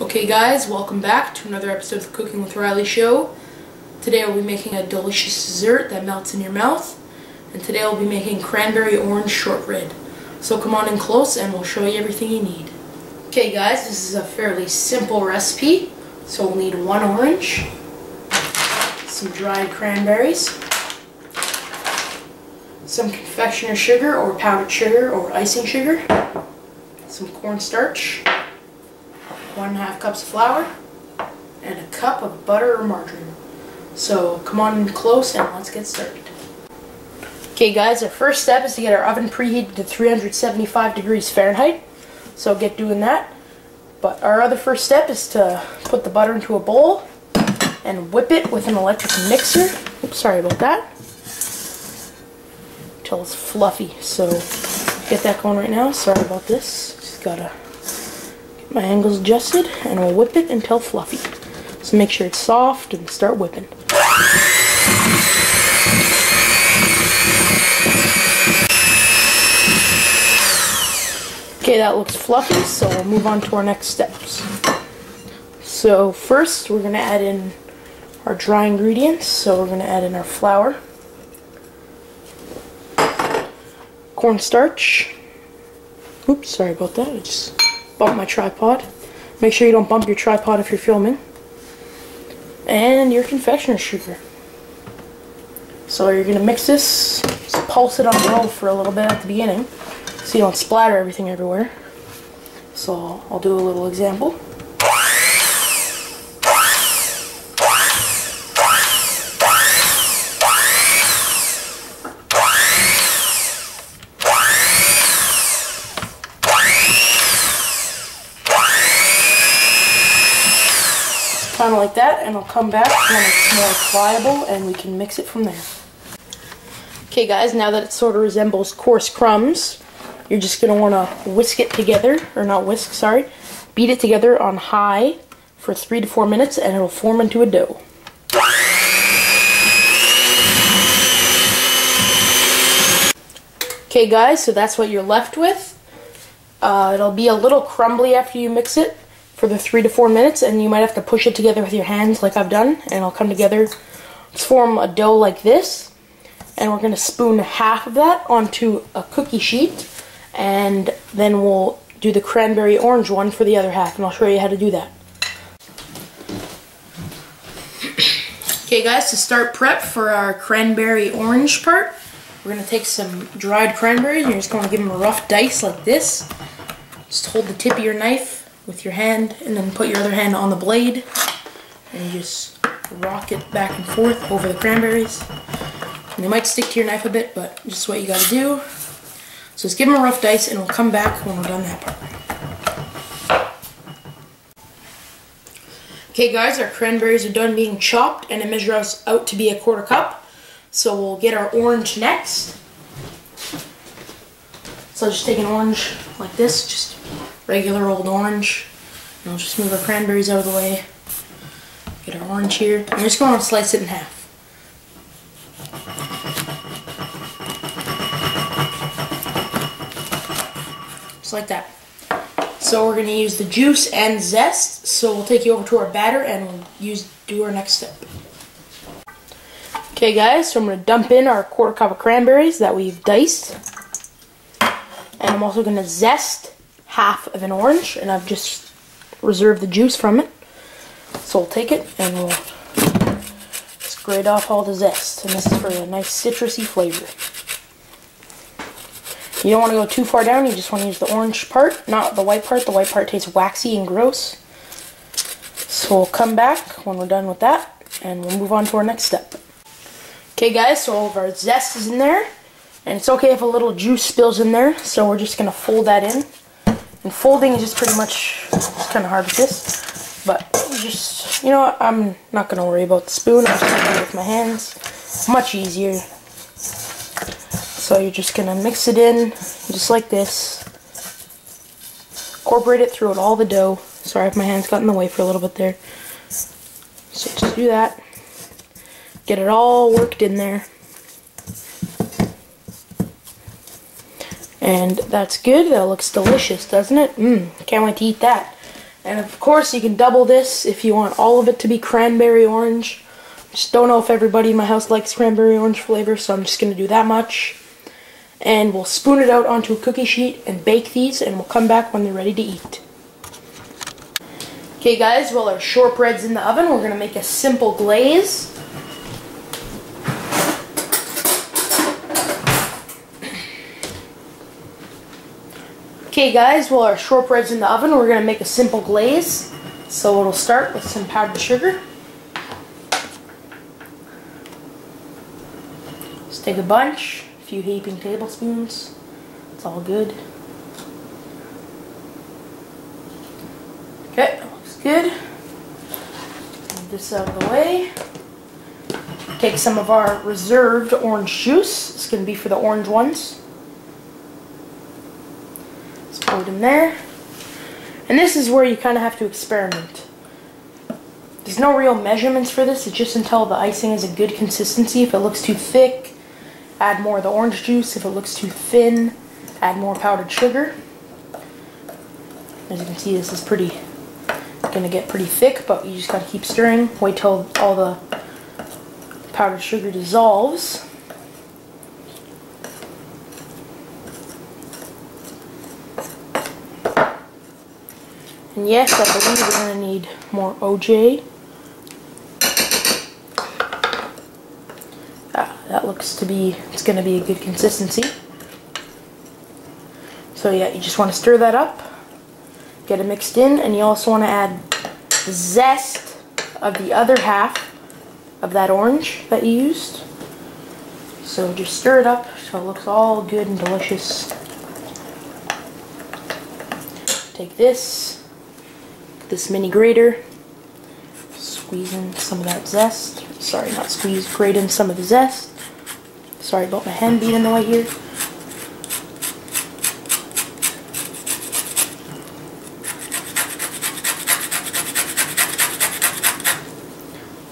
Okay guys, welcome back to another episode of the Cooking with Riley show. Today I'll be making a delicious dessert that melts in your mouth. And today I'll be making cranberry orange shortbread. So come on in close and we'll show you everything you need. Okay guys, this is a fairly simple recipe. So we'll need 1 orange, some dried cranberries, some confectioner sugar or powdered sugar or icing sugar, some cornstarch, 1.5 cups of flour, and a cup of butter or margarine. So come on in close and let's get started. Okay guys, our first step is to get our oven preheated to 375 degrees Fahrenheit. So get doing that. But our other first step is to put the butter into a bowl and whip it with an electric mixer. Oops, sorry about that. Until it's fluffy. So get that going right now. Sorry about this. Just gotta get my angles adjusted and we'll whip it until fluffy. So make sure it's soft and start whipping. Okay, that looks fluffy, so we'll move on to our next steps. So first, we're going to add in our dry ingredients. So we're going to add in our flour, cornstarch. Oops, sorry about that. I just bumped my tripod. Make sure you don't bump your tripod if you're filming. And your confectioner sugar. So you're going to mix this, just pulse it on low for a little bit at the beginning, so you don't splatter everything everywhere. So I'll do a little example. Kind of like that, and I'll come back when it's more pliable and we can mix it from there. Okay guys, now that it sort of resembles coarse crumbs, you're just going to want to whisk it together, or not whisk, sorry, beat it together on high for 3 to 4 minutes and it'll form into a dough. Okay guys, so that's what you're left with. It'll be a little crumbly after you mix it for the 3 to 4 minutes, and you might have to push it together with your hands like I've done, and it'll come together to form a dough like this. And we're going to spoon half of that onto a cookie sheet, and then we'll do the cranberry orange one for the other half, and I'll show you how to do that. Okay guys, to start prep for our cranberry orange part, we're going to take some dried cranberries, and you're just going to give them a rough dice like this. Just hold the tip of your knife with your hand, and then put your other hand on the blade, and you just rock it back and forth over the cranberries. And they might stick to your knife a bit, but just what you gotta do. So just give them a rough dice, and we'll come back when we're done that part. Okay guys, our cranberries are done being chopped, and it measures out to be a 1/4 cup. So we'll get our orange next. So just take an orange like this, just regular old orange. And I'll just move our cranberries out of the way. Get our orange here. I'm just going to slice it in half. Just like that. So we're going to use the juice and zest. So we'll take you over to our batter and we'll do our next step. Okay guys, so I'm going to dump in our 1/4 cup of cranberries that we've diced. And I'm also going to zest half of an orange, and I've just reserved the juice from it. So we'll take it and we'll just grate off all the zest, and this is for a nice citrusy flavor. You don't want to go too far down, you just want to use the orange part, not the white part. The white part tastes waxy and gross. So we'll come back when we're done with that, and we'll move on to our next step. Okay guys, so all of our zest is in there, and it's okay if a little juice spills in there, so we're just going to fold that in. And folding is just pretty much, it's kind of hard with this, but just, you know what, I'm not going to worry about the spoon. I'm just going to do it with my hands. Much easier. So you're just going to mix it in, just like this. Incorporate it throughout all the dough. Sorry if my hands got in the way for a little bit there. So just do that. Get it all worked in there. And that's good. That looks delicious, doesn't it? Can't wait to eat that. And of course you can double this if you want all of it to be cranberry orange. Just don't know if everybody in my house likes cranberry orange flavor, so I'm just going to do that much. And we'll spoon it out onto a cookie sheet and bake these, and we'll come back when they're ready to eat. Okay guys, while our shortbread's in the oven, we're going to make a simple glaze. Okay guys, while our shortbread's in the oven, we're going to make a simple glaze. So it'll start with some powdered sugar. Just take a bunch, a few heaping tablespoons. It's all good. Okay, that looks good. Move this out of the way. Take some of our reserved orange juice. It's going to be for the orange ones. Pour it in there. And this is where you kind of have to experiment. There's no real measurements for this. It's just until the icing is a good consistency. If it looks too thick, add more of the orange juice. If it looks too thin, add more powdered sugar. As you can see, this is going to get pretty thick, but you just got to keep stirring. Wait till all the powdered sugar dissolves. And yes, I believe we're going to need more OJ. That looks to be, it's going to be a good consistency. So yeah, you just want to stir that up, get it mixed in, and you also want to add the zest of the other half of that orange that you used. So just stir it up so it looks all good and delicious. Take this mini grater, squeeze in some of that zest. Sorry, not squeeze, grate in some of the zest. Sorry about my hand being in the way here.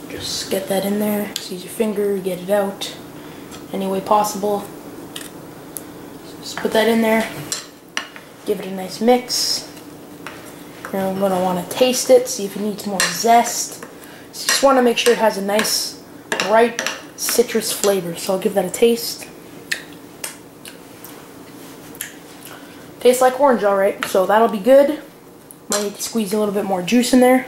Just get that in there. Just use your finger, get it out any way possible. So just put that in there. Give it a nice mix. You're going to want to taste it, see if it needs more zest. So just want to make sure it has a nice, bright citrus flavor. So I'll give that a taste. Tastes like orange, alright. So that'll be good. Might need to squeeze a little bit more juice in there.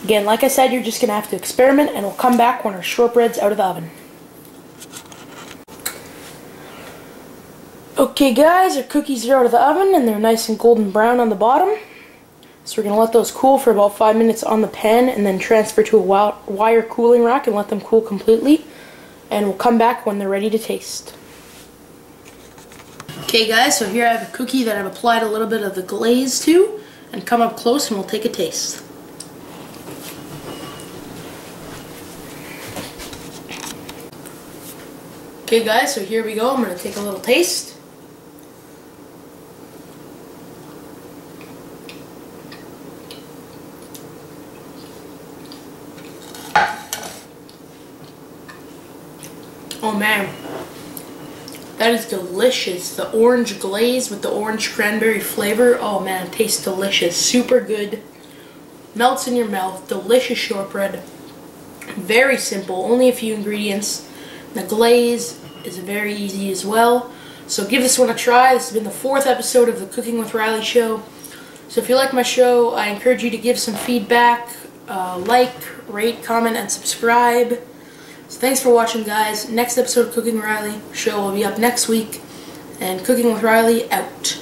Again, like I said, you're just going to have to experiment, and we'll come back when our shortbread's out of the oven. Okay guys, our cookies are out of the oven and they're nice and golden brown on the bottom. So we're going to let those cool for about 5 minutes on the pan and then transfer to a wire cooling rack and let them cool completely. And we'll come back when they're ready to taste. Okay guys, so here I have a cookie that I've applied a little bit of the glaze to, and come up close and we'll take a taste. Okay guys, so here we go. I'm going to take a little taste. Oh man, that is delicious. The orange glaze with the orange cranberry flavor, oh man, it tastes delicious. Super good. Melts in your mouth. Delicious shortbread. Very simple, only a few ingredients. The glaze is very easy as well. So give this one a try. This has been the 4th episode of the Cooking with Riley show. So if you like my show, I encourage you to give some feedback, like, rate, comment, and subscribe. So thanks for watching, guys. Next episode of Cooking with Riley show will be up next week. And Cooking with Riley out.